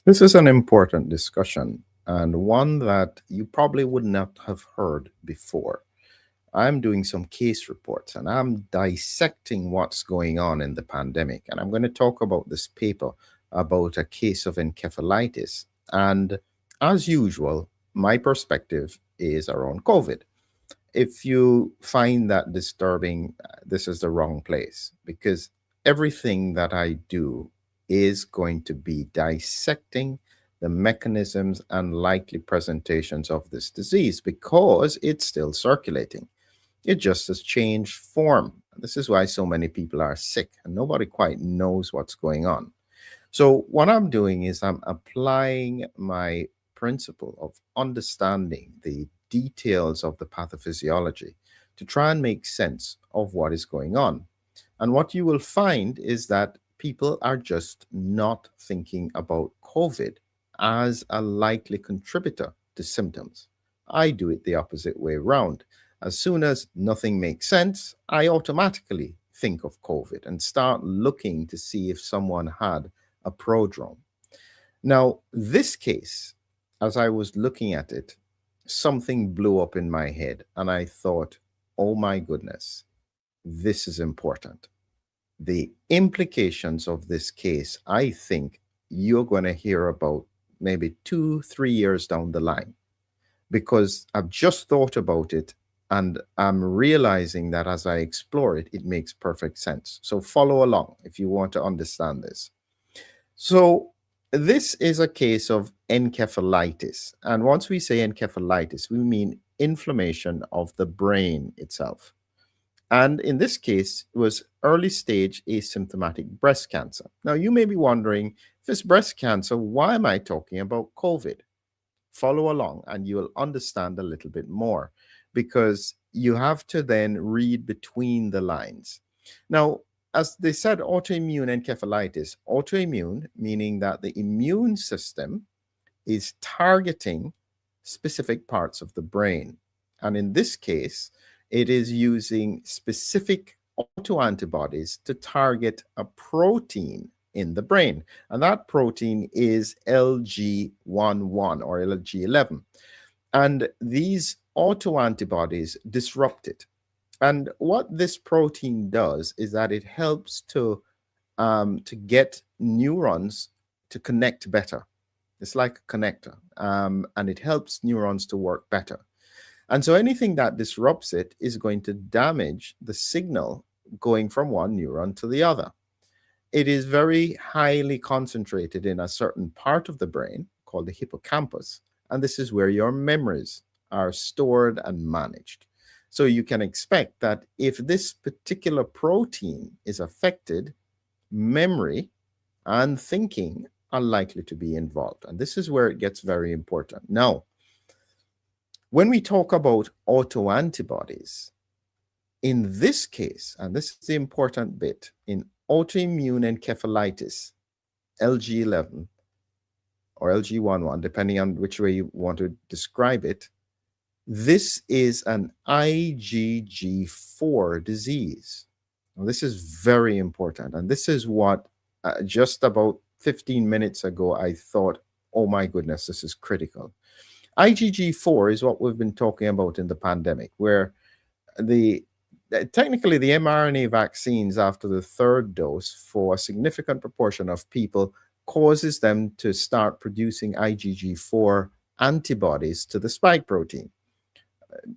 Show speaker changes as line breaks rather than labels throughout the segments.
This is an important discussion and one that you probably would not have heard before. I'm doing some case reports and I'm dissecting what's going on in the pandemic. And I'm going to talk about this paper about a case of encephalitis. And as usual, my perspective is around COVID. If you find that disturbing, this is the wrong place because everything that I do is going to be dissecting the mechanisms and likely presentations of this disease because it's still circulating. It just has changed form. This is why so many people are sick and nobody quite knows what's going on. So, what I'm doing is I'm applying my principle of understanding the details of the pathophysiology to try and make sense of what is going on. And what you will find is that people are just not thinking about COVID as a likely contributor to symptoms. I do it the opposite way around. As soon as nothing makes sense, I automatically think of COVID and start looking to see if someone had a prodrome. Now, this case, as I was looking at it, something blew up in my head, and I thought, oh my goodness, this is important. The implications of this case, I think you're going to hear about maybe 2, 3 years down the line, because I've just thought about it and I'm realizing that as I explore it, it makes perfect sense. So follow along if you want to understand this. So, this is a case of encephalitis. And once we say encephalitis, we mean inflammation of the brain itself. And in this case, it was early stage asymptomatic breast cancer. Now, you may be wondering, if it's breast cancer, why am I talking about COVID? Follow along and you'll understand a little bit more because you have to then read between the lines. Now, as they said, autoimmune encephalitis, autoimmune meaning that the immune system is targeting specific parts of the brain. And in this case, it is using specific autoantibodies to target a protein in the brain. And that protein is LG11 or LG11. And these autoantibodies disrupt it. And what this protein does is that it helps to get neurons to connect better. It's like a connector, and it helps neurons to work better. And so anything that disrupts it is going to damage the signal going from one neuron to the other. It is very highly concentrated in a certain part of the brain called the hippocampus, and this is where your memories are stored and managed. So you can expect that if this particular protein is affected, memory and thinking are likely to be involved. And this is where it gets very important. Now, when we talk about autoantibodies, in this case, and this is the important bit, in autoimmune encephalitis, LG11 or LG11, depending on which way you want to describe it, this is an IgG4 disease. Now, this is very important. And this is what just about 15 minutes ago, I thought, oh my goodness, this is critical. IgG4 is what we've been talking about in the pandemic, where technically the mRNA vaccines after the third dose for a significant proportion of people causes them to start producing IgG4 antibodies to the spike protein.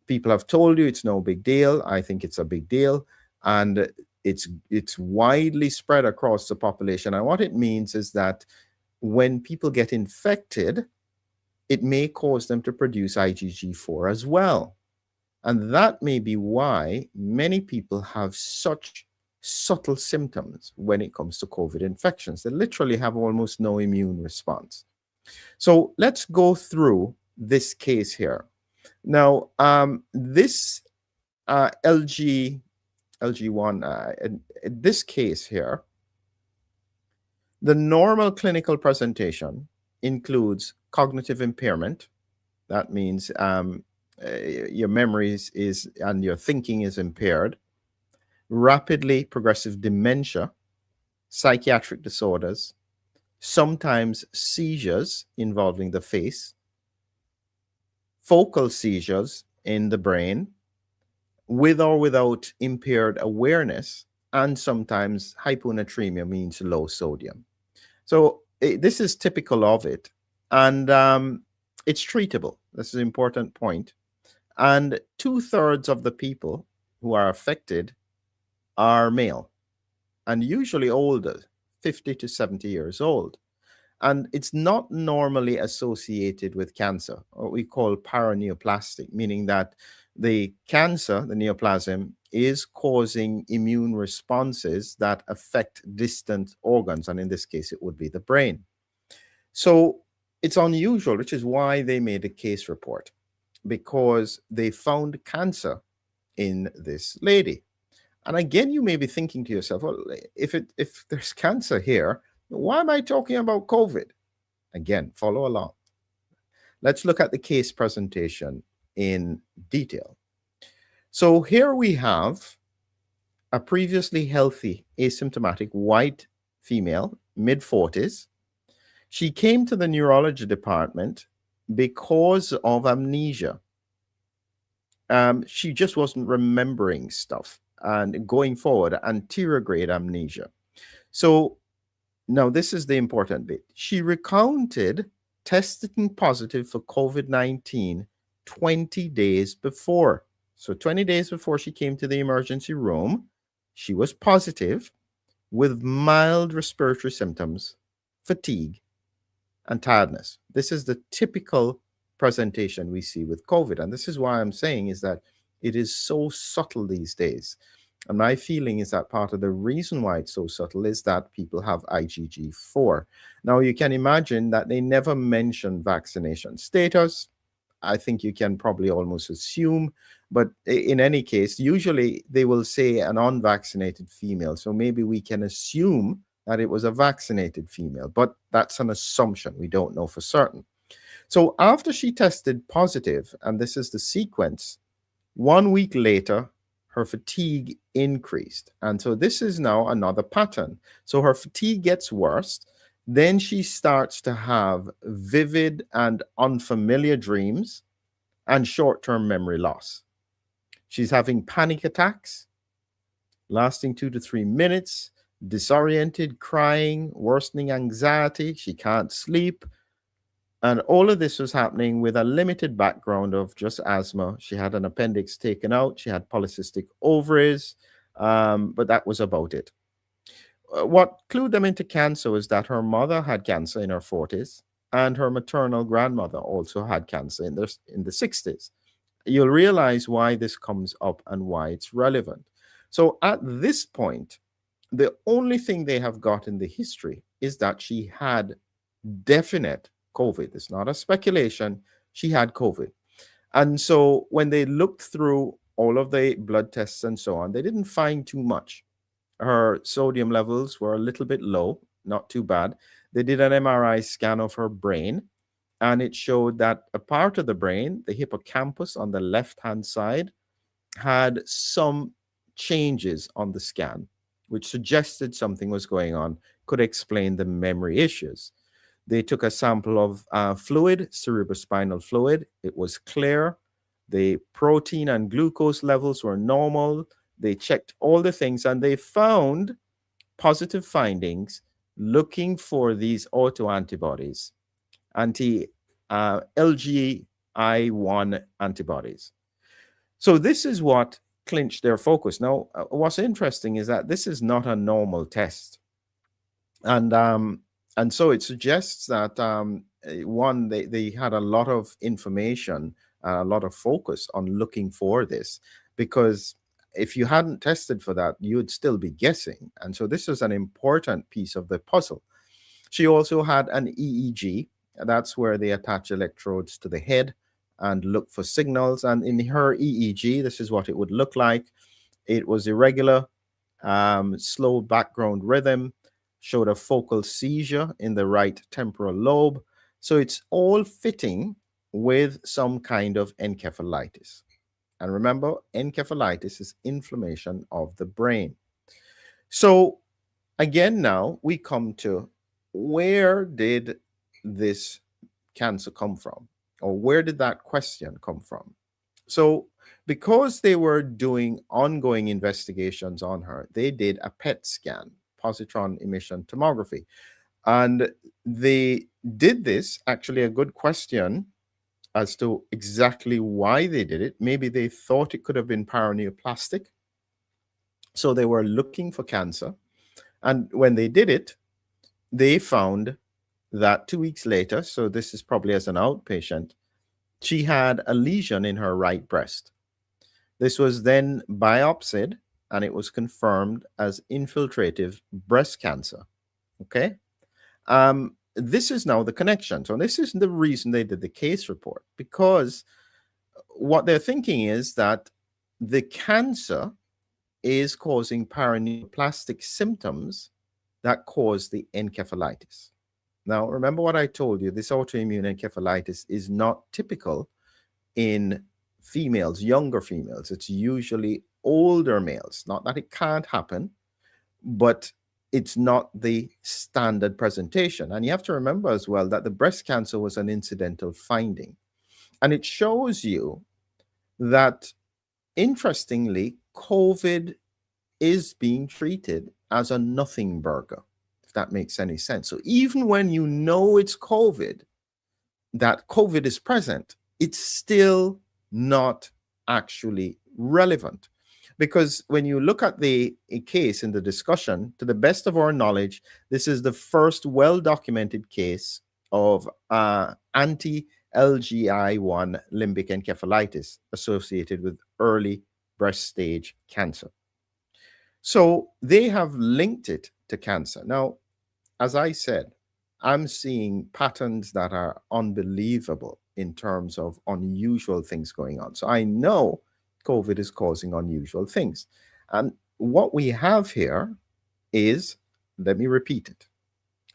People have told you it's no big deal. I think it's a big deal, and it's widely spread across the population. And what it means is that when people get infected, it may cause them to produce IgG4 as well. And that may be why many people have such subtle symptoms when it comes to COVID infections. They literally have almost no immune response. So let's go through this case here. Now, this LG1, in this case here, the normal clinical presentation includes cognitive impairment. That means your memories is and your thinking is impaired, rapidly progressive dementia, psychiatric disorders, sometimes seizures involving the face, focal seizures in the brain, with or without impaired awareness, and sometimes hyponatremia means low sodium. So this is typical of it, and it's treatable. This is an important point. And 2/3 of the people who are affected are male and usually older, 50 to 70 years old. And it's not normally associated with cancer, what we call paraneoplastic, meaning that the cancer, the neoplasm, is causing immune responses that affect distant organs. And in this case, it would be the brain. So it's unusual, which is why they made a case report, because they found cancer in this lady. And again, you may be thinking to yourself, well, if there's cancer here, why am I talking about COVID? Again, follow along. Let's look at the case presentation in detail. So here we have a previously healthy, asymptomatic white female, mid 40s. She came to the neurology department because of amnesia. She just wasn't remembering stuff, and going forward, anterograde amnesia. So now this is the important bit. She recounted testing positive for COVID-19 20 days before. So 20 days before she came to the emergency room, she was positive with mild respiratory symptoms, fatigue, and tiredness. This is the typical presentation we see with COVID. And this is why I'm saying is that it is so subtle these days. And my feeling is that part of the reason why it's so subtle is that people have IgG4. Now, you can imagine that they never mention vaccination status. I think you can probably almost assume. But in any case, usually they will say an unvaccinated female. So maybe we can assume that it was a vaccinated female, but that's an assumption. We don't know for certain. So after she tested positive, and this is the sequence, 1 week later, her fatigue increased. And so this is now another pattern. So her fatigue gets worse. Then she starts to have vivid and unfamiliar dreams and short-term memory loss. She's having panic attacks lasting 2 to 3 minutes, disoriented, crying, worsening anxiety. She can't sleep. And all of this was happening with a limited background of just asthma. She had an appendix taken out. She had polycystic ovaries, but that was about it. What clued them into cancer was that her mother had cancer in her 40s, and her maternal grandmother also had cancer in the 60s. You'll realize why this comes up and why it's relevant. So at this point, the only thing they have got in the history is that she had definite COVID. It's not a speculation. She had COVID. And so when they looked through all of the blood tests and so on, they didn't find too much. Her sodium levels were a little bit low, not too bad. They did an MRI scan of her brain, and it showed that a part of the brain, the hippocampus on the left-hand side, had some changes on the scan, which suggested something was going on, could explain the memory issues. They took a sample of fluid, cerebrospinal fluid. It was clear. The protein and glucose levels were normal. They checked all the things, and they found positive findings looking for these autoantibodies, LGI1 antibodies. So this is what clinched their focus. Now, what's interesting is that this is not a normal test. And so it suggests that, one, they had a lot of information, a lot of focus on looking for this, because if you hadn't tested for that, you'd still be guessing. And so this is an important piece of the puzzle. She also had an EEG. That's where they attach electrodes to the head and look for signals. And in her EEG, this is what it would look like. It was irregular, slow background rhythm, showed a focal seizure in the right temporal lobe. So it's all fitting with some kind of encephalitis. And remember, encephalitis is inflammation of the brain. So again, now we come to where did this cancer come from? Or where did that question come from? So, because they were doing ongoing investigations on her, they did a PET scan, positron emission tomography. And they did this, actually, a good question as to exactly why they did it. Maybe they thought it could have been paraneoplastic. So they were looking for cancer. And when they did it, they found that 2 weeks later, so this is probably as an outpatient, she had a lesion in her right breast. This was then biopsied and it was confirmed as infiltrative breast cancer. Okay. This is now the connection. So this is the reason they did the case report, because what they're thinking is that the cancer is causing paraneoplastic symptoms that cause the encephalitis. Now, remember what I told you, this autoimmune encephalitis is not typical in females, younger females. It's usually older males. Not that it can't happen, but it's not the standard presentation. And you have to remember as well that the breast cancer was an incidental finding. And it shows you that, interestingly, COVID is being treated as a nothing burger, if that makes any sense. So even when you know it's COVID, that COVID is present, it's still not actually relevant. Because when you look at the case in the discussion, to the best of our knowledge, this is the first well-documented case of anti-LGI1 limbic encephalitis associated with early breast stage cancer. So they have linked it to cancer. Now, as I said, I'm seeing patterns that are unbelievable in terms of unusual things going on. So I know COVID is causing unusual things. And what we have here is, let me repeat it,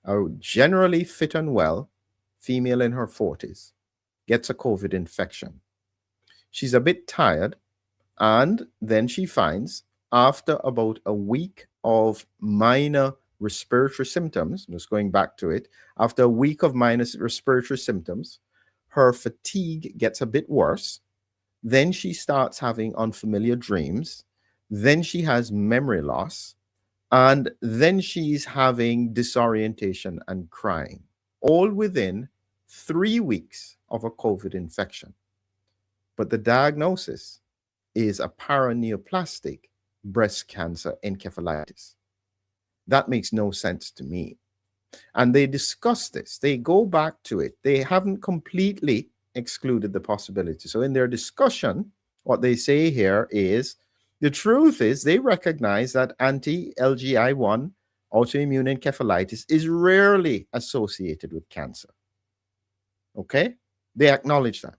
a generally fit and well female in her 40s gets a COVID infection. She's a bit tired, and then she finds, after about a week of minor respiratory symptoms, just going back to it, after a week of minor respiratory symptoms, her fatigue gets a bit worse. Then she starts having unfamiliar dreams. Then she has memory loss. And then she's having disorientation and crying, all within 3 weeks of a COVID infection. But the diagnosis is a paraneoplastic breast cancer encephalitis. That makes no sense to me. And they discuss this. They go back to it. They haven't completely excluded the possibility. So in their discussion, what they say here is, the truth is they recognize that anti-LGI1 autoimmune encephalitis is rarely associated with cancer. Okay? They acknowledge that.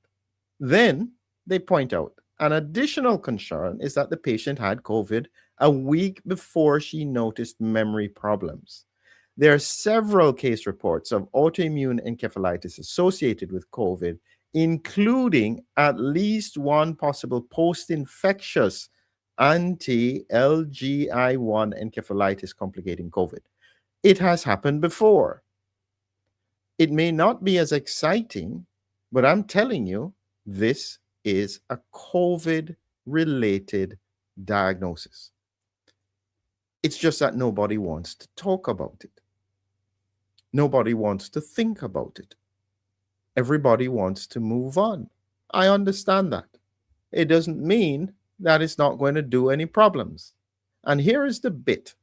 Then they point out an additional concern is that the patient had COVID a week before she noticed memory problems. There are several case reports of autoimmune encephalitis associated with COVID, including at least one possible post-infectious anti-LGI1 encephalitis complicating COVID. It has happened before. It may not be as exciting, but I'm telling you, this is a COVID-related diagnosis. It's just that nobody wants to talk about it. Nobody wants to think about it. Everybody wants to move on. I understand that. It doesn't mean that it's not going to do any problems. And here is the bit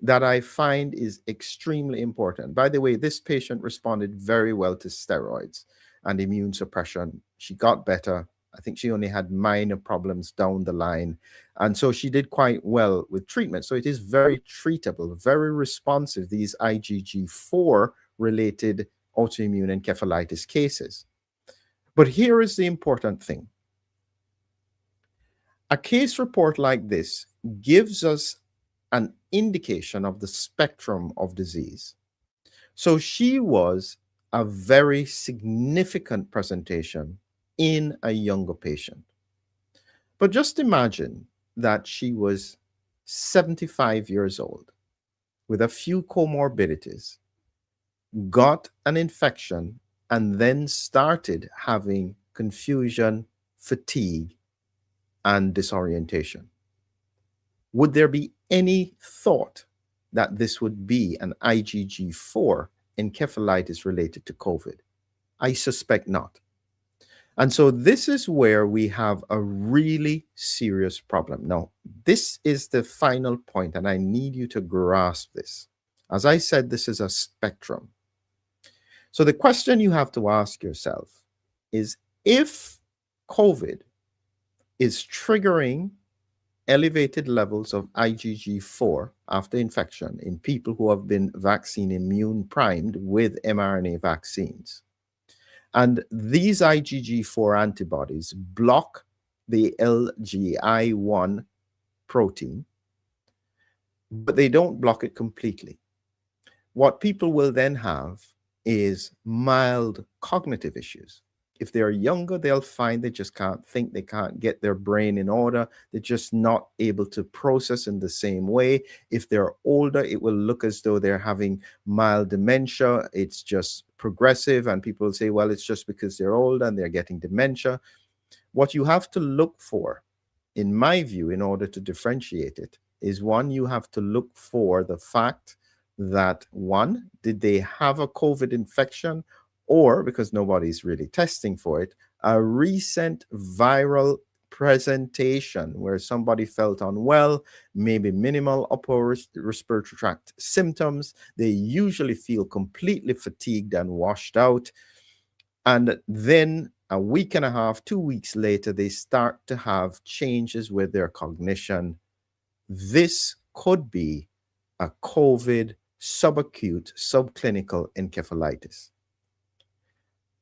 that I find is extremely important. By the way, this patient responded very well to steroids and immune suppression. She got better. I think she only had minor problems down the line. And so she did quite well with treatment. So it is very treatable, very responsive, these IgG4 related autoimmune encephalitis cases. But here is the important thing. A case report like this gives us an indication of the spectrum of disease. So she was a very significant presentation in a younger patient. But just imagine that she was 75 years old with a few comorbidities, got an infection, and then started having confusion, fatigue, and disorientation. Would there be any thought that this would be an IgG4 encephalitis related to COVID? I suspect not. And so this is where we have a really serious problem. Now, this is the final point, and I need you to grasp this. As I said, this is a spectrum. So the question you have to ask yourself is, if COVID is triggering elevated levels of IgG4 after infection in people who have been vaccine immune primed with mRNA vaccines, and these IgG4 antibodies block the LGI1 protein, but they don't block it completely. What people will then have is mild cognitive issues. If they're younger, they'll find they just can't think, they can't get their brain in order, they're just not able to process in the same way. If they're older, it will look as though they're having mild dementia. It's just progressive, and people will say, well, it's just because they're old and they're getting dementia. What you have to look for, in my view, in order to differentiate it, is one, you have to look for the fact that, one, did they have a COVID infection, or, because nobody's really testing for it, a recent viral presentation where somebody felt unwell, maybe minimal upper respiratory tract symptoms. They usually feel completely fatigued and washed out. And then a week and a half, 2 weeks later, they start to have changes with their cognition. This could be a COVID subacute, subclinical encephalitis.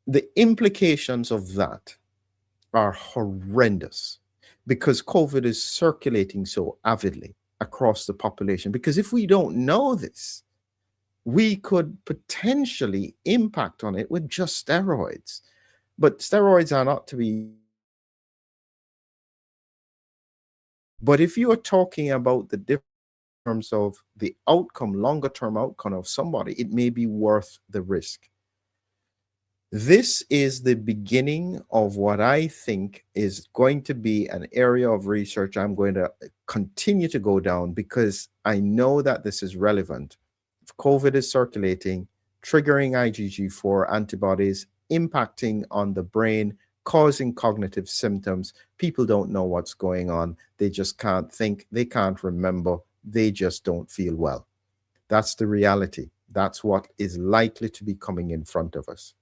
The implications of that are horrendous because COVID is circulating so avidly across the population. Because if we don't know this, we could potentially impact on it with just steroids. But steroids are not to be. But if you are talking about the difference in terms of the outcome, longer term outcome of somebody, it may be worth the risk. This is the beginning of what I think is going to be an area of research I'm going to continue to go down, because I know that this is relevant. If COVID is circulating, triggering IgG4 antibodies, impacting on the brain, causing cognitive symptoms, people don't know what's going on. They just can't think, they can't remember, they just don't feel well. That's the reality. That's what is likely to be coming in front of us.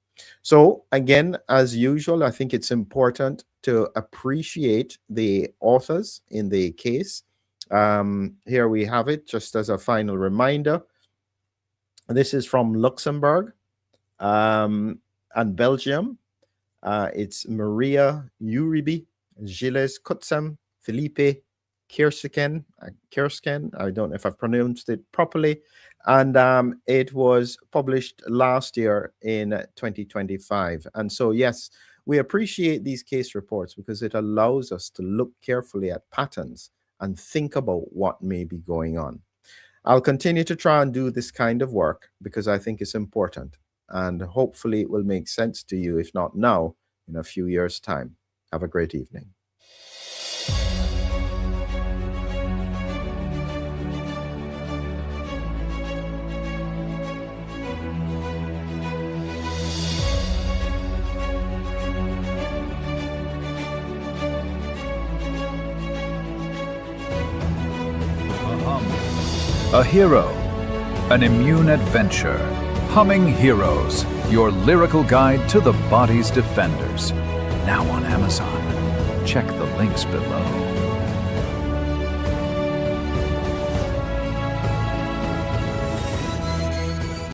So again, as usual, I think it's important to appreciate the authors in the case. Here we have it, just as a final reminder. This is from Luxembourg and Belgium. It's Maria Uribe, Gilles Kutzem, Felipe Kirsken. I don't know if I've pronounced it properly. And it was published last year in 2025. And so, yes, we appreciate these case reports because it allows us to look carefully at patterns and think about what may be going on. I'll continue to try and do this kind of work because I think it's important. And hopefully it will make sense to you, if not now, in a few years' time. Have a great evening.
A hero, an immune adventure. Humming Heroes, your lyrical guide to the body's defenders. Now on Amazon. Check the links below.